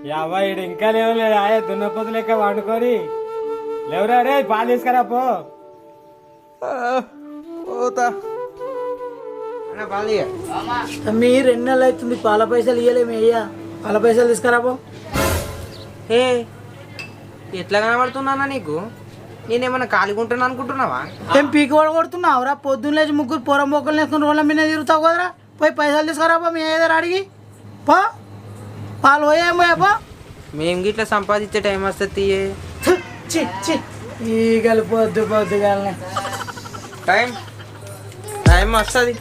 యావా ఈడు ఇంకా లేవలేదు ఆయా దున్నపోతు లెక్క వండుకొని లేవురా రే పాలు తీసుకురా పో. పోతా మీ 2 నెలలు అవుతుంది పాల పైసలు ఇవ్వలేము అయ్యా. పాల పైసలు తీసుకురాబో. ఏ ఎట్లా కనబడుతున్నానా నీకు? నేనేమన్నా కాలిగుంటున్నా అనుకుంటున్నావా? ఏం పీకి కొడుతున్నావురా? పొద్దున్న లేచి ముగ్గురు పొరం బొక్కలు వేసుకుని రోడ్ల మీద తిరుగుతావు కదరా. పోయి పైసలు తీసుకురాబో మీ ఏదో అడిగి పో. పాలు పోయేమో పో. మేము గిట్లా సంపాదించే టైం వస్తుంది. ఈగలు పొద్దుగాలనే టైం టైం వస్తుంది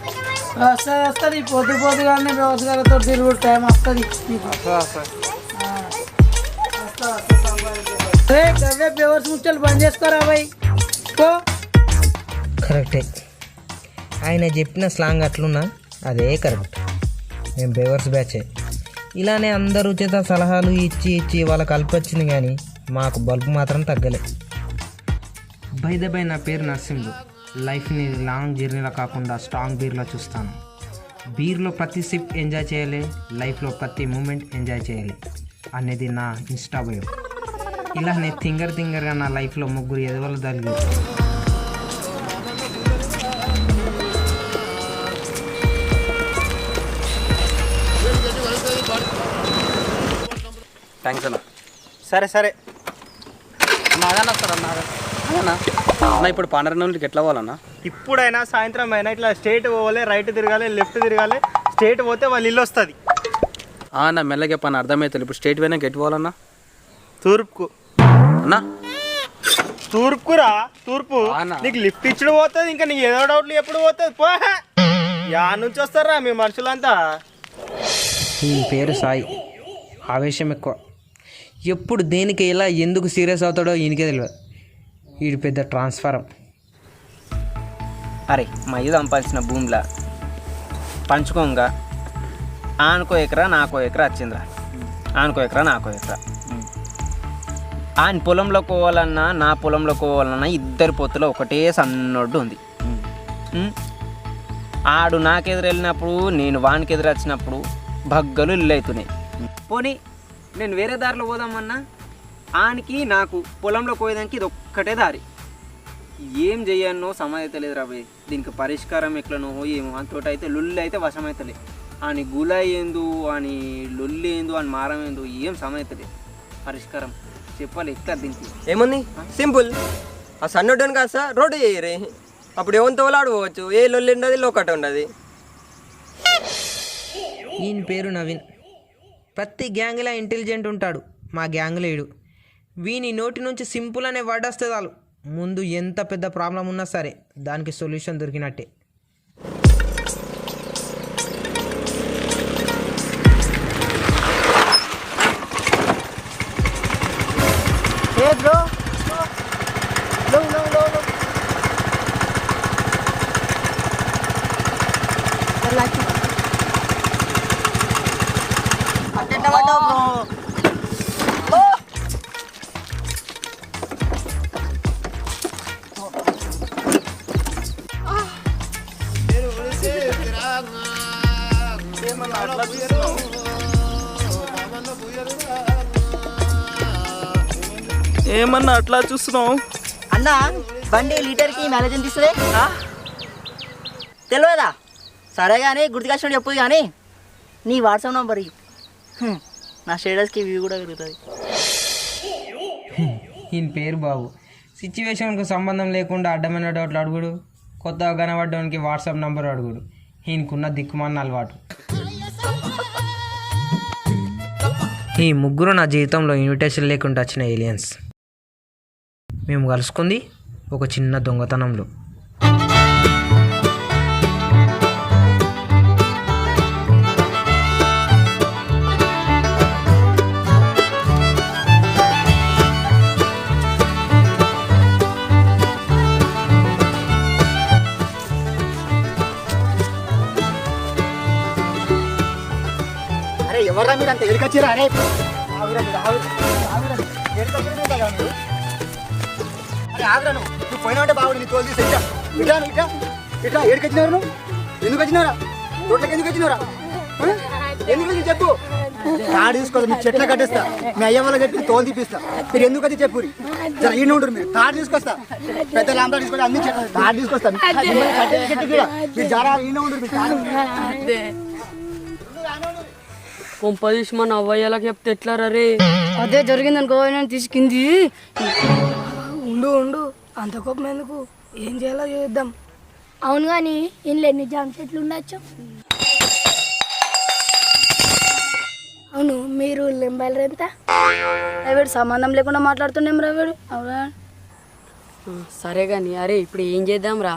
వస్తుంది పొద్దుగాలనే వ్యవసాయాలతో తిరుగుడు టైం వస్తుంది. గవ్వే బెవర్స్ ముచ్చలు బంద్ చేసుకోరా బాయ్ పో. కరెక్టే, ఆయన చెప్పిన స్లాంగ్ అట్లున్నా అదే కరెక్ట్. మేము బేవర్స్ బ్యాచే. ఇలానే అందరూ చేత సలహాలు ఇచ్చి ఇచ్చి వాళ్ళకి కలిపొచ్చింది, కానీ మాకు బల్బు మాత్రం తగ్గలే. బై ద బై, నా పేరు నర్సింహులు. లైఫ్ని లాంగ్ జర్నీలో కాకుండా స్ట్రాంగ్ బీర్లో చూస్తాను. బీర్లో ప్రతి సిప్ ఎంజాయ్ చేయాలి, లైఫ్లో ప్రతి మూమెంట్ ఎంజాయ్ చేయాలి అనేది నా ఇన్స్టా బయో. ఇలానే థింగర్గా నా లైఫ్లో ముగ్గురు ఎదవలు తగిలి. థ్యాంక్స్ అన్న. సరే సరే నాగన్న వస్తారన్న. అన్న ఇప్పుడు పాండరంలోకి ఎట్లా పోవాలన్నా? ఇప్పుడైనా సాయంత్రం అయినా ఇట్లా స్ట్రేట్ పోవాలి, రైట్ తిరగాలి, లెఫ్ట్ తిరగాలి. స్ట్రేట్ పోతే వాళ్ళ ఇల్లు వస్తుంది. అన్న మెల్లగా పని అర్థమవుతుంది. ఇప్పుడు స్ట్రేట్ పోయినాక ఎటు పోవాలన్నా? తూర్పుకు అన్నా. తూర్పురా తూర్పు. నీకు లిఫ్ట్ ఇచ్చుడు పోతుంది, ఇంకా నీకు ఏదో డౌట్లు ఎప్పుడు పోతుంది పో. యా నుంచి వస్తారా మీ మనుషులంతా? ఈ పేరు సాయి, ఆవేశం ఎక్కువ. ఎప్పుడు దేనికి ఎలా ఎందుకు సీరియస్ అవుతాడో ఈయనకే తెలియదు. వీడు పెద్ద ట్రాన్స్ఫారం. అరే మయ్య సంపాదించిన భూమిలా పంచుకోంగా ఆనుకో ఎకరా నాకో ఎకరా వచ్చిందిరా. ఆనుకో ఎకరా నాకో ఎకరా. ఆయన పొలంలో పోవాలన్నా నా పొలంలో పోవాలన్నా ఇద్దరి పొత్తులో ఒకటే సన్నొడ్డు ఉంది. ఆడు నాకెదురు వెళ్ళినప్పుడు నేను వానికి ఎదురు వచ్చినప్పుడు బగ్గలు ఇల్లు అవుతున్నాయి. పోనీ నేను వేరే దారిలో పోదామన్నా ఆనికి నాకు పొలంలో పోయేదానికి ఇది ఒక్కటే దారి. ఏం చెయ్యన్నో సమయత లేదు రాబోయ్. దీనికి పరిష్కారం ఎట్లనో ఏమో అంతోటి అయితే లొల్లి అయితే వశమైతలే. అని గులాయి ఏందు అని లొల్లి ఏందు అని మారం ఏందు ఏం సమయతలే. పరిష్కారం చెప్పాలి ఎట్లా దీనికి? ఏముంది, సింపుల్. ఆ సన్నోడ్డుని కాస్త రోడ్డు చేయరే. అప్పుడు ఏమంత ఆడుకోవచ్చు. ఏ లొల్లి ఉండదు, లోకట ఉండదు. ఈయన పేరు నవీన్. ప్రతి గ్యాంగ్లో ఇంటెలిజెంట్ ఉంటాడు. మా గ్యాంగ్లో ఈడు. వీని నోటి నుంచి సింపుల్ అనే వర్డ్ వస్తే చాలు, ముందు ఎంత పెద్ద ప్రాబ్లం ఉన్నా సరే దానికి సొల్యూషన్ దొరికినట్టే. ఏమన్నా అట్లా చూస్తున్నావు అన్న? బండి లీటర్కి మైలేజ్ ఎంత ఇస్తుంది తెలియదా? సరే కానీ గుర్తుకొచ్చినట్టు చెప్పు. కానీ నీ వాట్సాప్ నెంబర్ నా స్టేటస్కి వ్యూ కూడా పెరుగుతుంది. ఈయన పేరు బాబు. సిచ్యువేషన్కు సంబంధం లేకుండా అడ్డమైన డౌట్లు అడుగుడు, కొత్తగా కనబడ్డానికి వాట్సాప్ నంబర్ అడుగుడు ఈయనకున్న దిక్కుమాలిన అలవాటు. ఈ ముగ్గురు నా జీవితంలో ఇన్విటేషన్ లేకుండా వచ్చిన ఏలియన్స్. మేము కలుసుకుంది ఒక చిన్న దొంగతనంలో. అరే ఎవర్రా మీరు అంత ఎడికొచ్చిరా? అరే ఆగ్రను నువ్వు పోయినా అంటే బాగుంది. నీ తోలు తీసి ఇట్లా ఇట్లా ఇట్లా ఇట్లా ఏడికొచ్చినారు. నువ్వు ఎందుకు వచ్చినారా? రోడ్లకి ఎందుకు వచ్చినారా? ఎందుకు వచ్చి చెప్పు. తాడు తీసుకోదు మీ చెట్ల కట్టేస్తా, మీ అయ్య వాళ్ళకి చెప్పి తోలు తీపిస్తా. మీరు ఎందుకు వచ్చి చెప్పు. జర ఈయన ఉంటారు మీరు. తాడు తీసుకొస్తా, పెద్ద లాంబా తీసుకొని అన్ని తాడు తీసుకొస్తా. మిమ్మల్ని కట్టేసి చెట్టు కూడా మీరు జర ఈయన ఉంటారు. మీరు తాడు కొంపదీసి మన అవ్వయ్యలకి చెప్తే ఎట్లా రే? అదే జరిగింది అనుకో, నేను తీసుకుంది. ఉండు ఉండు, అంత కోపం ఎందుకు? ఏం చేయాలో చేద్దాం. అవును కానీ ఇంట్లో ఎన్ని జామ చెట్లు ఉండొచ్చు? అవును, మీరు లింబాయిలు ఎంత? రావేడు సంబంధం లేకుండా మాట్లాడుతున్నాం రావేడు. అవునా సరే కానీ అరే ఇప్పుడు ఏం చేద్దాం రా?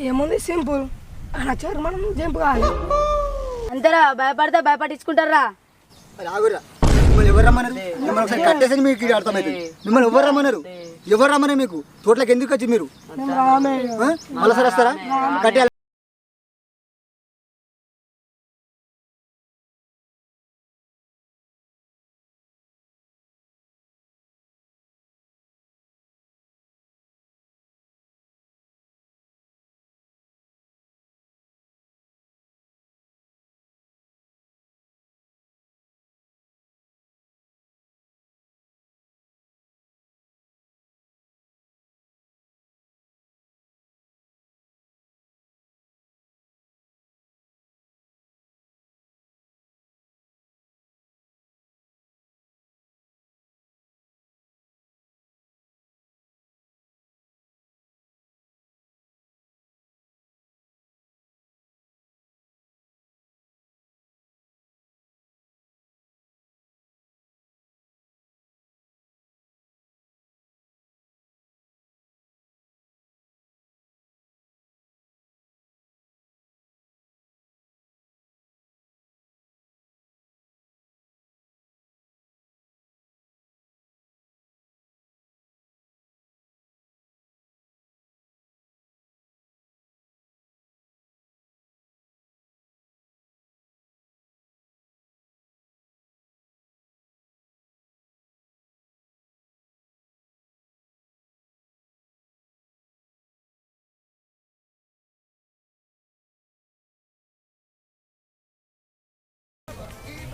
ఏముంది, సింపుల్. నచ్చారు మనం జంపు కావాలి అంతేరా. భయపడితే భయపడించుకుంటారా? రాగురా. మిమ్మల్ని ఎవరు రమ్మన్నారు? మిమ్మల్ని ఒకసారి కట్టేసని మీకు అర్థమవుతుంది. మిమ్మల్ని ఎవరు రమ్మన్నారు? ఎవరు రమ్మనే మీకు? తోటలోకి ఎందుకు వచ్చి మీరు మళ్ళీ సార్ వస్తారా? కట్టే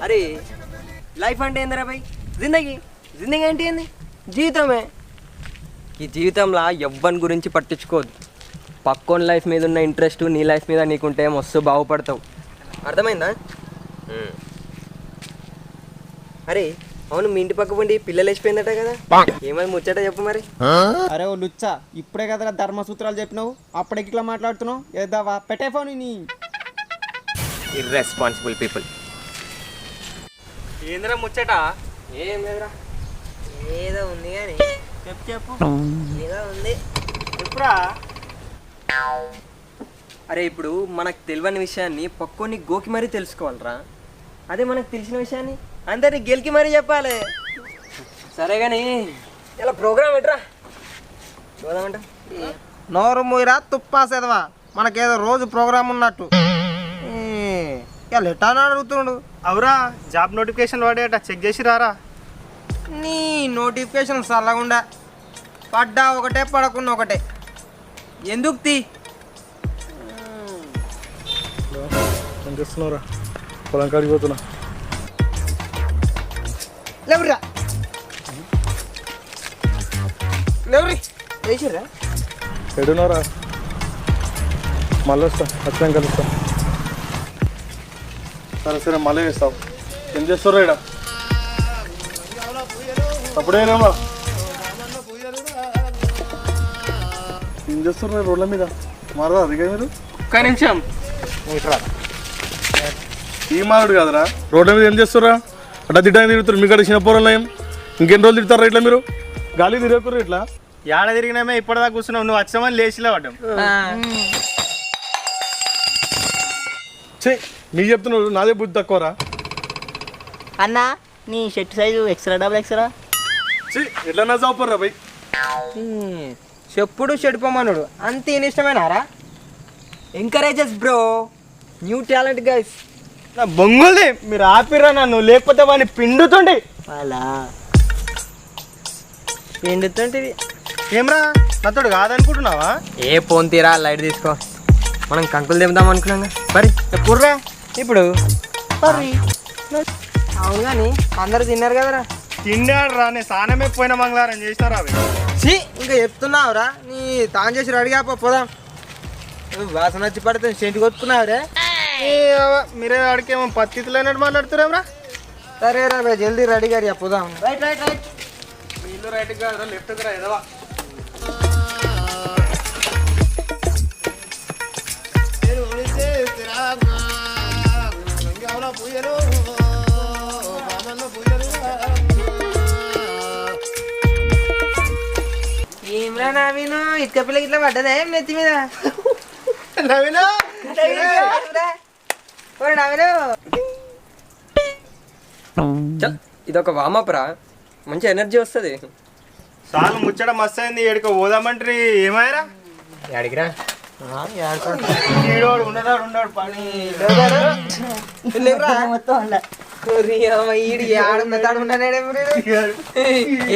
అరే లైఫ్ అంటే ఏందిరా భయ్? జిందగీ జిందగీ అంటే ఏంది? జీవితమే. ఈ జీవితంలో ఎవ్వని గురించి పట్టించుకోవద్దు. పక్కోని లైఫ్ మీద ఉన్న ఇంట్రెస్ట్ నీ లైఫ్ మీద నీకుంటే మస్తు బాగుపడతావు. అర్థమైందా? అరే అవును, మీ ఇంటి పక్క పండి పిల్లలు వేసిపోయిందట కదా, ఏమైంది ముచ్చట చెప్పు మరి. అరే ఓ లుచ్చా, ఇప్పుడే కదా ధర్మసూత్రాలు చెప్పినావు, అప్పుడే ఇట్లా మాట్లాడుతున్నావు. ఏదావా పెట్టే ఫోన్. నీ ఇర్రెస్పాన్సిబుల్ పీపుల్. ఏందిరా ముచ్చట? ఏం లేదురా, ఏదో ఉంది కానీ చెప్పు. ఏదో ఉంది చెప్పురా. అరే ఇప్పుడు మనకు తెలియని విషయాన్ని పక్కోని గోకి మరీ తెలుసుకోవాలరా. అదే మనకు తెలిసిన విషయాన్ని అందరినీ గెలికి మరీ చెప్పాలి. సరే కానీ ఇలా ప్రోగ్రామ్ ఎట్రా చూద్దామంట. నోరు మూయరా తుప్పా చదవా, మనకేదో రోజు ప్రోగ్రామ్ ఉన్నట్టు. ఎట్టా అడుగుతుండు. అవురా, జాబ్ నోటిఫికేషన్ వాడేట, చెక్ చేసి రారా. నీ నోటిఫికేషన్ చల్లగుండా పడ్డా ఒకటే పడకున్న ఒకటే. ఎందుకు తీ ఏం చేస్తున్నావురా? పొలం కాడికి పోతున్నా. లేవురా లేవురి వేసిర్రా. ఎడున్నారా? మళ్ళీ వస్తా, వచ్చాం కలుస్తా. సరే సరే మళ్ళీ వేస్తావు. ఏం చేస్తారా ఇక్కడ? అప్పుడేనా ఏం చేస్తున్నారు రోడ్ల మీద? మారదా అదిగా మీరు? ఒక్క నిమిషం. ఈ మారుడు కాదురా, రోడ్ల మీద ఏం చేస్తారా? అట్లా తిట్టని తిరుగుతారు. మీ కాడ చిన్న పొలంలో ఏం ఇంకెన్ని రోజులు తిడతారా ఇట్లా? మీరు గాలి తిరగకుర్రు ఇట్లా. ఏడ తిరిగినామే ఇప్పటిదాకా కూర్చున్నావు, నువ్వు వచ్చామని లేచిలే పడ్డాం. నీకు చెప్తున్నాడు, నాదే బుద్ధి తక్కువరా. అన్న నీ shirt size extra double extra ఎట్లా చావుపర్రా బై? చెప్పుడు చెడిపోమనుడు అంత ఇష్టమేనారా? Encourages bro, new talent guys. నా బొంగుల్ది మీరు ఆపిర్రా నన్ను, లేకపోతే వాడిని పిండుతుండే. అలా ఎండుతుంటివి ఏమ్రా, నాతోడు కాదనుకుంటున్నావా? ఏ ఫోన్ తీరా, లైట్ తీసుకో. మనం కంకులు దింపుదాం అనుకున్నాం మరి. ఎప్పుడురా? ఇప్పుడు అవును కానీ అందరూ తిన్నారు కదరా. తిన్నాడు రా, నేను స్నానమే పోయిన మంగళవారం చేసినారా అవి. ఇంకా చెప్తున్నావురా నీ తాను చేసి రెడీ కాపో పోదాం. వాసన వచ్చి పడితే సెంటు కొట్టుకున్నావురే. మీరే ఆడికేమో పత్తితులు అయినట్టు మాట్లాడుతున్నారా. సరే రా జల్దీ రెడీ గారి పోదాం. వీళ్ళు రైట్ కాదు లెఫ్ట్ రా ఎదవా. ఏమ్రా నవీను ఇటుక పిల్లకి ఇట్లా పడ్డదా ఏం నెత్తి మీద? నవీనా నవీను చల్ ఇదొక వామప్ రా, మంచి ఎనర్జీ వస్తుంది. సార్లు ముచ్చట మస్తు అయింది. ఏడుకో పోదామంటారు ఏమాయరా. అడిగిరా ఈడోడు ఉన్నాడు పని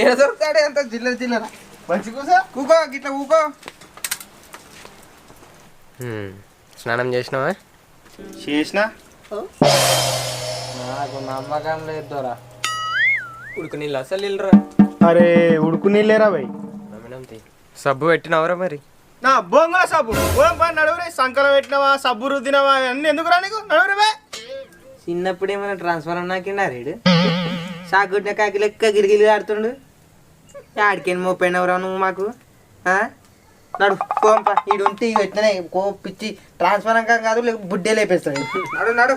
ఏడ దొరుకుతాడే అంత చిల్లర చిల్లర. మంచి కూసా ఊకో గిట్లా ఊకో. స్నానం చేసినావా? చేసిన నాకు నమ్మకం లేదు దొరా. ఉడుకు నీళ్ళు అసలు నీళ్ళరా. అరే ఉడుకు నీళ్ళేరా భయ్. సబ్బు పెట్టినవరా మరి? నా బొంగ సబ్బు పోదాం పని నడువురే. సంకలం పెట్టినవా సబ్బు రుద్దినవా అన్ని ఎందుకు రా నీకు? నడువురే బే. చిన్నప్పుడు ఏమైనా ట్రాన్స్ఫర్ నాకిండా రేడు సాగుడ్డ కాకి లెక్క గిరిగిలి ఆడుతుండు. ఆడికేం మోపోయినవరా నువ్వు మాకు? నడు పోంపా. ఈడు ఉంటే ఇక ఎట్లనే పిచ్చి ట్రాన్స్ఫర్ అంకా కాదు లేక బుడ్డే లేపేస్తాడు. నడు నడు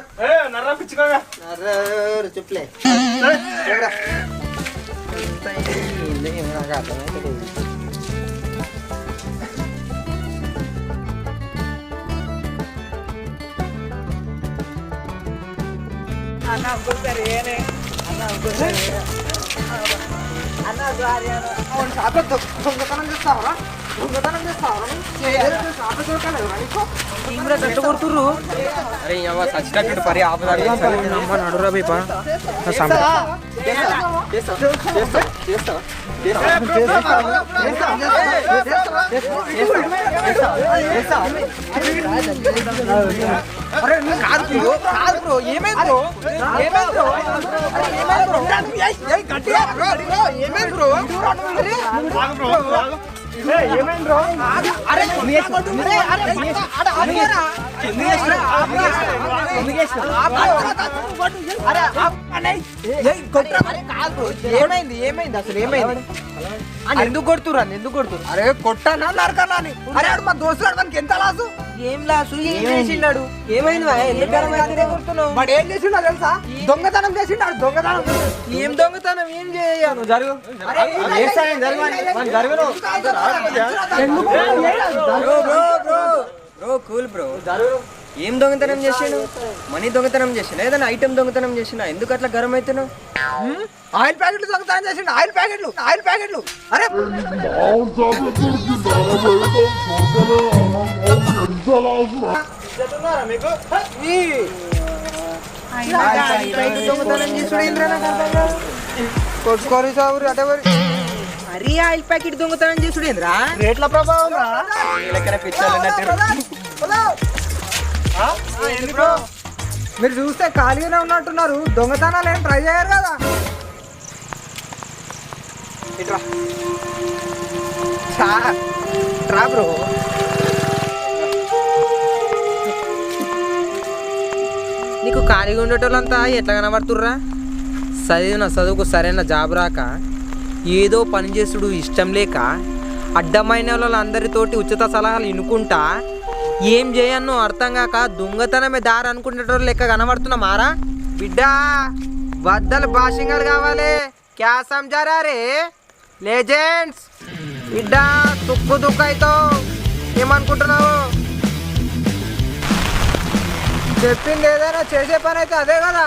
నర్రా పిచ్చుకోగా చెప్పులే. నాకు అర్థమైతే లేదు. దొంగతనం చేస్తావరా? దొంగతనం చేస్తావరా? కొడుతుర్రు. అరే సచ్చినట్టు పరి ఆపదాడు. నడురా బీపా ఏమైంది ఏమైంది అసలు ఏమైంది? ఎందుకు కొడుతురా? ఎందుకు కొడుతురు? అరే కొట్టానా నరకనా? అరే ఆడు మా దోస్తుడు మనకి ఎంత లాసు? ఏం లాసు? ఏం చేసిండాడు? ఏమైంది? వాడు ఏం చేసిండో తెలుసా? దొంగతనం చేసిండాడు. దొంగతనం ఏం దొంగతనం ఏం చేయను జరుగు. Bro cool bro. ఏం దొంగతనం చేసాను? మనీ దొంగతనం చేసిన, ఏదైనా ఐటమ్ దొంగతనం చేసిన. ఎందుకు అట్లా గరం అవుతున్నావు? ఆయిల్ ప్యాకెట్లు దొంగతనం చేసిండు. ఆయిల్ ప్యాకెట్లు అరే దొంగతనం కొట్టుకోరు సాగురు అటెవరి. అరే ఆయిల్ ప్యాకెట్ దొంగతనం చేసుడు ఏంద్రా? రేట్ల ప్రభావం రా. మీరు చూస్తే ఖాళీగానే ఉన్నట్టున్నారు. దొంగతనాలు ఏం ట్రై చేయరు కదా? రా బ్రో. నీకు ఖాళీగా ఉండేటోళ్ళంతా ఎట్లా కనబడుతుర్రా? చదువుకు సరైన జాబ్ రాక ఏదో పని చేసుడు ఇష్టం లేక అడ్డమైన వాళ్ళందరితోటి ఉచిత సలహాలు ఇనుకుంటా ఏం చేయన్నో అర్థం కాక దొంగతనమే దారి అనుకునేటోళ్ళు లెక్క కనబడుతున్నా మారా బిడ్డా. బద్దలు భాషింగాలు కావాలి. క్యా సమజారా రే లెజెండ్స్? బిడ్డా తుక్కు దుక్కు అవుతావు. ఏమనుకుంటున్నావు? చెప్పింది ఏదైనా చేసే పని అయితే అదే కదా.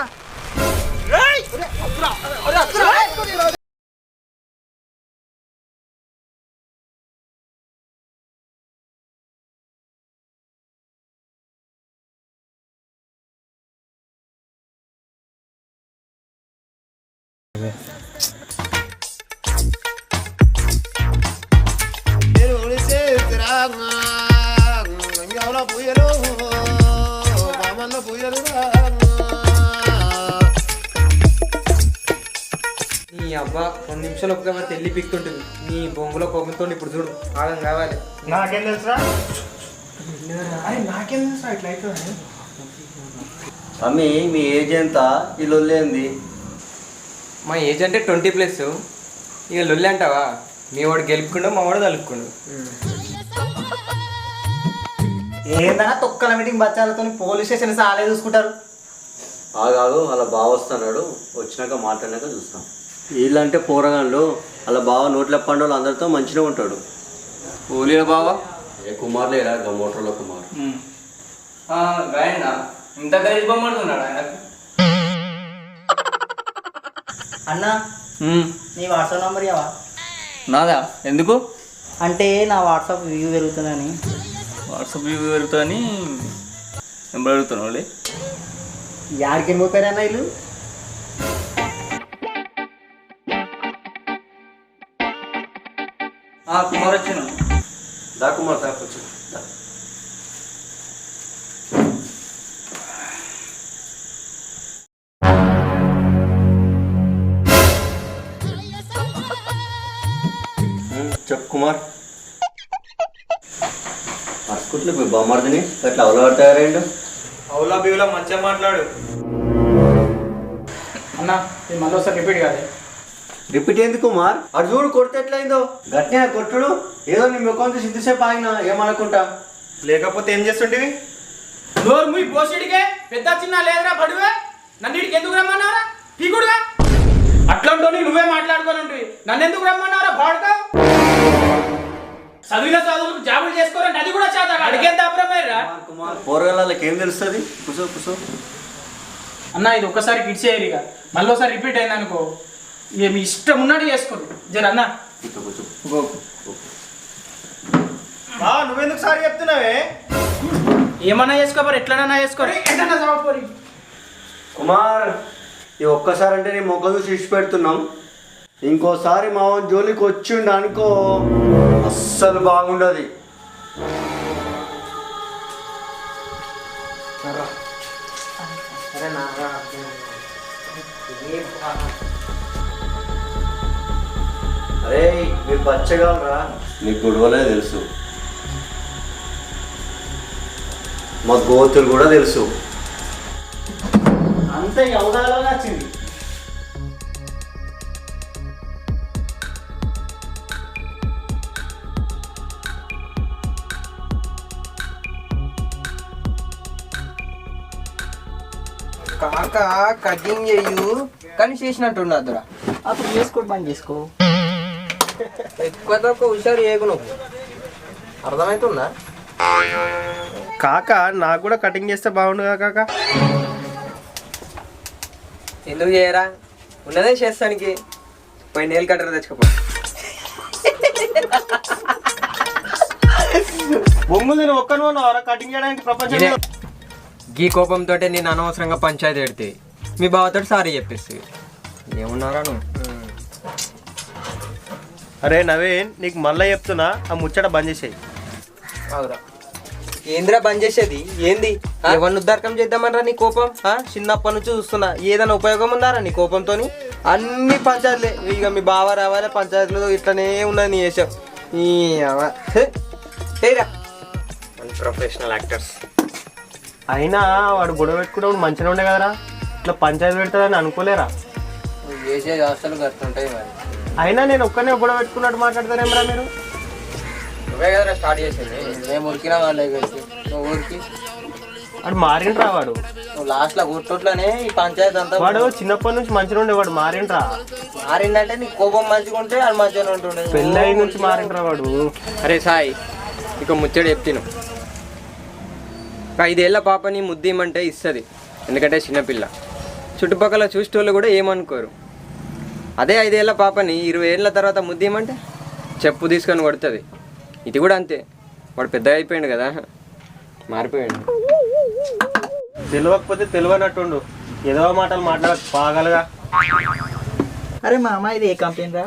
నీ అబ్బా 2 నిమిషాలు ఒక్కబడితే వెళ్ళి పిక్తుంటుంది నీ బొంగులో కోపంతో ఇప్పుడు చూడు ఆగం కావాలి. నాకేం తెలుసురా? అరే నాకేం తెలుసా ఇట్లా అవుతుంది? అమ్మి మీ ఏజ్ ఎంత? ఈ లొల్లేంది? మా ఏజ్ అంటే 20+. ఇక లొల్లి అంటావా? మీ వాడు గెలుపుకుండా మా వాడు తలుపుకుండు. ఏందన్నా తొక్కల మీటింగ్ బచ్చాలతో పోలీస్ స్టేషన్ సాలే చూసుకుంటారు. ఆగాగు, అలా బావ వస్తున్నాడు, వచ్చినాక మాట్లాడినాక చూస్తాం. వీళ్ళంటే పోరగాళ్ళు, అలా బావ నోట్ల పండుగలు అందరితో మంచిగా ఉంటాడు. ఓలియా బావా ఏ కుమార్ లేరా? మోటార్లో కుమార్. గాయనా ఇంత గలీజ్ బొమ్మడుతున్నాడు ఆయన. అన్నా నీ వాట్సాప్ నంబర్ ఇవ్వవా? నాదా? ఎందుకు? అంటే నా వాట్సాప్ వ్యూ పెరుగుతుందని. వాట్సాప్ పెరుగుతుందని నెంబర్ అడుగుతున్నావు వాళ్ళే. యాడికి వెళ్ళిపోతారన్నా వీళ్ళు? కుమార్ వచ్చాను. దా కుమార్ దాకొచ్చు. చెప్పు కుమార్. అస్కుట్లు బొమ్మర్దిని అట్లా అవలాడతారండు. అవులా బీవులా మంచిగా మాట్లాడు అన్న ఇది మళ్ళీ ఒకసారి రిపీట్ కాదు. రిపీట్ ఏంది కుమార్? అటు చూడు కొడితే ఎట్లయిందో. గట్టిగా కొట్టుడు. ఏదో నీ ముఖం చూసి ఇంతసేపు ఆగినా ఏమనుకుంటా. లేకపోతే ఏం చేస్తుంటివి? నోరు ముయి పోసిడికే పెద్ద చిన్న లేదురా బడువే. నన్ను ఇడికి ఎందుకు రమ్మన్నారా? పీకుడుగా అట్లాంటి నువ్వే మాట్లాడుకోనండి. నన్ను ఎందుకు రమ్మన్నారా? బాడుగా చదివిన చదువులకు జాబులు చేసుకోరండి, అది కూడా చేత అడిగేం తప్పరా? పోరగాళ్ళకి ఏం తెలుస్తుంది? కుసో కుసో అన్న ఇది ఒక్కసారి కిడ్స్ చేయరు, ఇక మళ్ళీ ఒకసారి రిపీట్ అయింది అనుకో ఇక మీ ఇష్టం ఉన్నట్టు చేసుకోండి. జర అన్న నువ్వెందుకు సారి చెప్తున్నావే? ఏమన్నా చేసుకోరు, ఎట్లనన్నా చేసుకోరు. ఎట్లన్నా చదవపోరి కుమార్, ఈ ఒక్కసారి అంటే నీ మొక్క చూసి ఇచ్చి పెడుతున్నాం. ఇంకోసారి మా జోలికి వచ్చిండు అనుకో అస్సలు బాగుండదు. అరే మీరు బచ్చగలరా? మీకు గొడవలే తెలుసు, మా గోతులు కూడా తెలుసు. అంతే అవగాహన వచ్చింది. కాక కటింగ్ చెయ్యు కానీ చేసినట్టున్నదిరా. అప్పుడు చేసుకోవడం బంద్ చేసుకో. ఎక్కువ తక్కువ హుషారు చేయకు నువ్వు, అర్థమవుతుందా? కాక నాకు కూడా కటింగ్ చేస్తే బాగుండు కదా కాక. ఎందుకు చేయరా? ఉన్నదే చేస్తానికి. పోయి నేల్ కట్టర్ తెచ్చుకోపో. బొమ్మ నేను ఒక్కను కటింగ్ చేయడానికి ప్రపంచం. గీ కోపంతో నేను అనవసరంగా పంచాయతీ పెడితే మీ బావతో సారీ చెప్పేసి ఏమున్నారా నువ్వు? అరే నవీన్, నీకు మళ్ళీ చెప్తున్నా, ఆ ముచ్చట బంద్ చేసేయి. అవురా ఏంద్రా బంద్ చేసేది? ఏంది ఎవరిని ఉద్దారకం చేద్దామనరా నీ కోపం? చిన్నప్పటి నుంచి చూస్తున్నా, ఏదైనా ఉపయోగం ఉందారా నీ కోపంతో? అన్ని పంచాయతీలే. ఇక మీ బావ రావాలి పంచాయతీలో ఇట్లనే ఉన్నది నీ వేసావు. Professional actors. అయినా వాడు గొడవ పెట్టుకుంటే మంచిగా ఉండే కదరా, ఇట్లా పంచాయతీ పెడతాదని అనుకోలేరా? చేసేది అసలు గట్టుంటాయి మరి. అయినా నేను ఒక్కనే గొడవ పెట్టుకున్నట్టు మాట్లాడతారేమరా మీరు? నువ్వే కదరా స్టార్ట్ చేసింది. మేము ఉరికినా వాళ్ళే కలిసి నువ్వు ఊరికి వాడు మారిండ్రా. వాడు నువ్వు లాస్ట్లో గుర్తుట్లోనే ఈ పంచాయతీ అంతా. వాడు చిన్నప్పటి నుంచి మంచిగా ఉండే, వాడు మారిండ్రా. మారిందంటే నీ కోపం మంచిగా ఉంటే అది మంచిగా ఉంటుండే. పెళ్ళై నుంచి మారిండ్రా వాడు. అరే సాయి, ఇక ముచ్చడు చెప్తాను. 5 ఏళ్ల పాపని ముద్దేయమంటే ఇస్తుంది, ఎందుకంటే చిన్నపిల్ల. చుట్టుపక్కల చూసేటోళ్ళు కూడా ఏమనుకోరు. అదే 5 ఏళ్ల పాపని 20 ఏళ్ళ తర్వాత ముద్దేయమంటే చెప్పు తీసుకొని కొడుతుంది. ఇది కూడా అంతే. వాడు పెద్దగా అయిపోయాడు కదా, మారిపోయాడు. తెలియకపోతే తెలియనట్టుండు, ఏదో మాటలు మాట్లాడక పాగలగా. అరే మా అమ్మ ఇది ఏ కంపెనీ రా?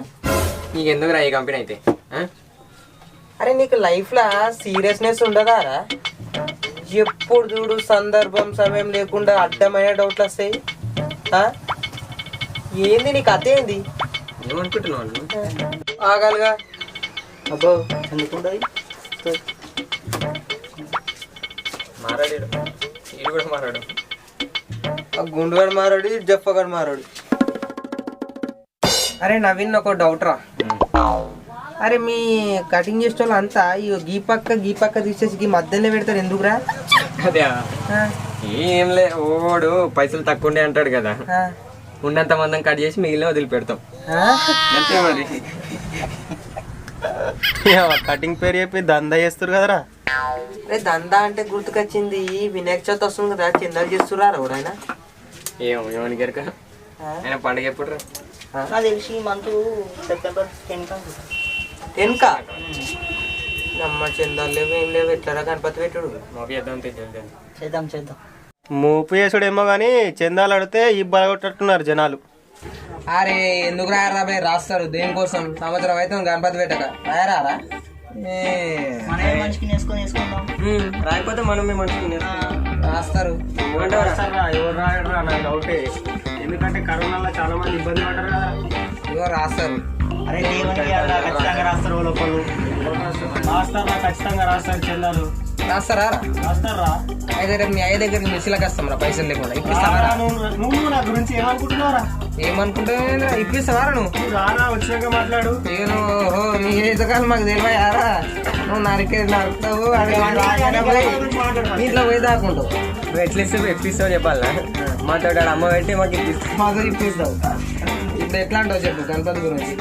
నీకు ఎందుకురా ఈ కంపెనీ అయితే? అరే నీకు లైఫ్లో సీరియస్నెస్ ఉండదా రా? ఎప్పుడు చూడు సందర్భం సమయం లేకుండా అడ్డమైన డౌట్లు వస్తాయి. ఏంది నీకు అదేంది? ఏమనుకుంటున్నావు నువ్వు? ఆగాలిగా అబ్బో ఎందుకుంటుంది మారాడు ఈడు కూడా మారాడు, ఆ గుండుగాడు మారాడు, జప్పగాడు మారాడు. అరే నవీన్ ఒక డౌట్ రా. అరే మీ కటింగ్ చేసే వాళ్ళు అంతా గీ పక్క తీసేసి ఈ మధ్యలో పెడతారు ఎందుకురా? అదే ఏంలే, ఓడు పైసలు తక్కువ ఉండే అంటాడు కదా, ఉన్నంత మందం కట్ చేసి మిగిలిన వదిలిపెడతాం అంతే మరి. కటింగ్ పేరు చెప్పి దందా చేస్తారు కదరా. అరే దందా అంటే గుర్తుకొచ్చింది, వినాయక చవితి వస్తుంది కదా, చందాలు చేస్తురా ఎవరైనా? ఏమని గెరక ఆయన పండుగ ఎప్పుడు రా? నాకు తెలిసి ఈ మంత్ సెప్టెంబర్ 10కా? అమ్మ చందాలు లేవు ఏం లేవు, ఎట్లా గణపతి పెట్టుడు? చేద్దాం మూపు చేసుడేమో కానీ చందాలు అడితే ఈ బలగొట్టట్టున్నారు జనాలు. అరే ఎందుకు రాయరా భయ్, రాస్తారు దేనికోసం? సంవత్సరం అయితే గణపతి పెట్టక రాయరారా? మనిషికి వేసుకుందాం. రాకపోతే మనమే మనుషులు రాస్తారు. ఎవరు రాయడరా నాకు డౌటే, ఎందుకంటే కరోనాలో చాలా మంది ఇబ్బంది పడ్డారు కదా. ఇగో రాస్తారు. అరే ఖచ్చితంగా రాస్తారు వాళ్ళు ఒకళ్ళు. రాస్తారా? ఖచ్చితంగా రాస్తారు చందాలు. రాస్తారా? రాస్తారా? అయితే రేపు మీ అయ్య దగ్గరికి మిస్సిలకు వస్తాం రా, పైసలు లేకుండా. ఇప్పిస్తావారా? నువ్వు నా గురించి ఏమనుకుంటున్నారా? ఏమనుకుంటే ఇప్పిస్తావారా నువ్వు? రానా వచ్చినాక మాట్లాడు. నేను ఓహో నీ ఈతకాలు మాకు తెలియయారా? నువ్వు నరుకుతావు, ఇంట్లో పోయి దాక్కుంటావు. నువ్వు ఎట్లిస్తావు చెప్పాలా? మాతో అమ్మ పెట్టి మాకు ఇప్పిస్తావు. మాకు ఇప్పిస్తావు. ఇప్పుడు ఎట్లా అంటావు చెప్పు గణపతి గురించి?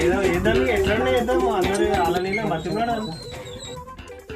ఏదో ఏదో ఎట్లా చేద్దాం అందరూ అలా బతికున్నాడు.